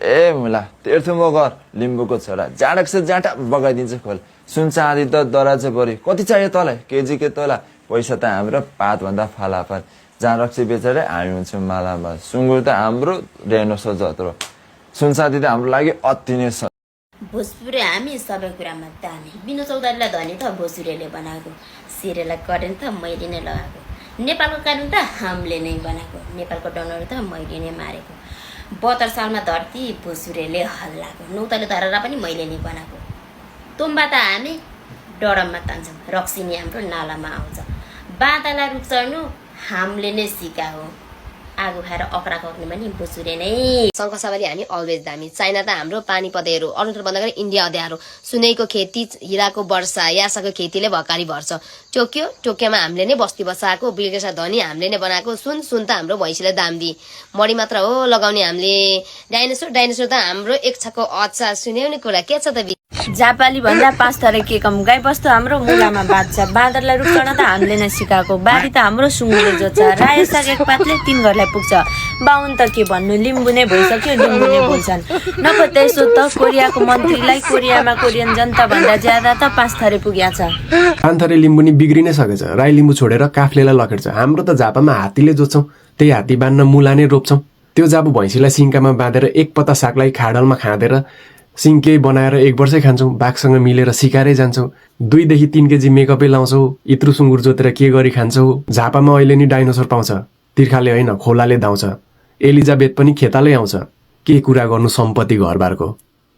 ए मुला तेर्थुमो घर लिम्बूको छोरा जाडक से जाटा बगाइदिन्छ खोल सुन चाँदी त दराज परि कति चाहियो तँलाई केजी के तोला पैसा त हाम्रो पातभन्दा फालाफाल जहाँ रक्सी बेचेर हामी हुन्छौँ मालामाल सुँगुर त हाम्रो रेनोसो जत्रो सुन चाँदी त हाम्रो लागि अति नै छ भोजपुरी हामी सबै कुरामा दामी बिनु चौधरीलाई धनी त भोजपुरीले बनाएको सिरेलाई करेन्ट त मैले नै लगाएको नेपालको कानुन त हामीले नै बनाएको नेपालको डनर त मैले नै मारेको 72 सालमा धरती भोजपुरीले हल्लाएको नौतले धरेर पनि मैले नै बनाएको तुम्बा त हामी डरममा तान्छौँ रक्सिनी हाम्रो नालामा आउँछ बाँतालाई रुख चढ्नु हामीले नै सिकायो आगो खाएर अक्रा कक्ने पनि भोजपुरी नै शङ्खसवारी हामी अलवेज दामी चाइना त हाम्रो पानी पदेहरू अरुणाचल बन्द गरी इन्डिया अध्यारो सुनैको खेती हिराको वर्षा यासाको खेतीले भकारी भर्छ टोकियोमा हामीले नै बस्ती बसाएको बिलकेसा धनी हामीले नै बनाएको सुन त हाम्रो भैँसीले दाम दिए मडी मात्र हो लगाउने हामीले डाइनोसर त हाम्रो एक छको अचार सुन्यौने कुरा के छ त जापाली भन्दा 5 थरी के कम गाई बस्तु हाम्रो मुलामा बाँध्छ बाँदरलाई रुख चढ्न त हामीले नै सिकाएको बारी त हाम्रो सुँगुरले जोत्छ रायो साग एक पातले 3 घरलाई पुग्छ बाहुन त के भन्नु लिम्बू नै भइसक्यो लिम्बू नै बोल्छन् नपत्याइसो त कोरियाको मन्त्रीलाई कोरियामा कोरियन जनता भन्दा ज्यादा त 5 थरी पुग्या छ 5 थरी लिम्बू नि बिग्रिनै सकेछ राई लिम्बू छोडेर काफ्लेलाई लखेट्छ हाम्रो त झापामा हात्तीले जोत्छौँ त्यही हात्ती बाँध्न मुला नै रोप्छौँ त्यो जाबु भैँसीलाई सिङ्कामा बाँधेर एक पत्ता सागलाई खाडलमा खाँदेर सिङ्के बनाएर 1 वर्षै खान्छौँ बाघसँग मिलेर सिकारै जान्छौँ 2 देखि 3 केजी मेकअपै लाउँछौँ इत्रु सुँगुर जोतेर के गरी खान्छौँ झापामा अहिले नि डाइनोसर पाउँछ तिर्खाले होइन खोलाले धाउँछ एलिजाबेथ पनि खेतालै आउँछ के कुरा गर्नु सम्पत्ति घरबारको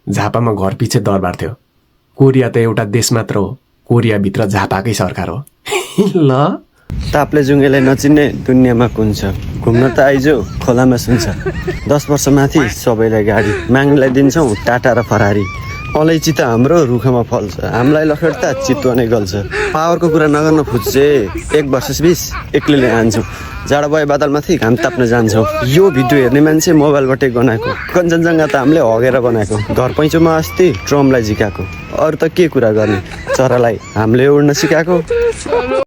झापामा घर पछि दरबार थियो कोरिया त एउटा देश मात्र हो कोरियाभित्र झापाकै सरकार हो ल तापले जुङ्गेलाई नचिन्ने दुनियाँमा कुन छ घुम्न त आइजो खोलामा सुन्छ 10 वर्ष माथि सबैलाई गाडी माग्नेलाई दिन्छौँ टाटा र फरारी अलैँची त हाम्रो रुखमा फल्छ हामीलाई लखेट्दा चितुवा नै गल्छ पावरको कुरा नगर्न फुच्चे 1 वर्ष 20 एक्लैले हान्छौँ जाडो भए बादलमाथि घाम ताप्न जान्छौँ यो भिडियो हेर्ने मान्छे मोबाइलबाटै गनाएको कञ्चनजङ्घा त हामीले हगेर बनाएको घर पैँचोमा अस्ति ट्रमलाई झिकाएको अरू त के कुरा गर्ने चरालाई हामीले उड्न सिकाएको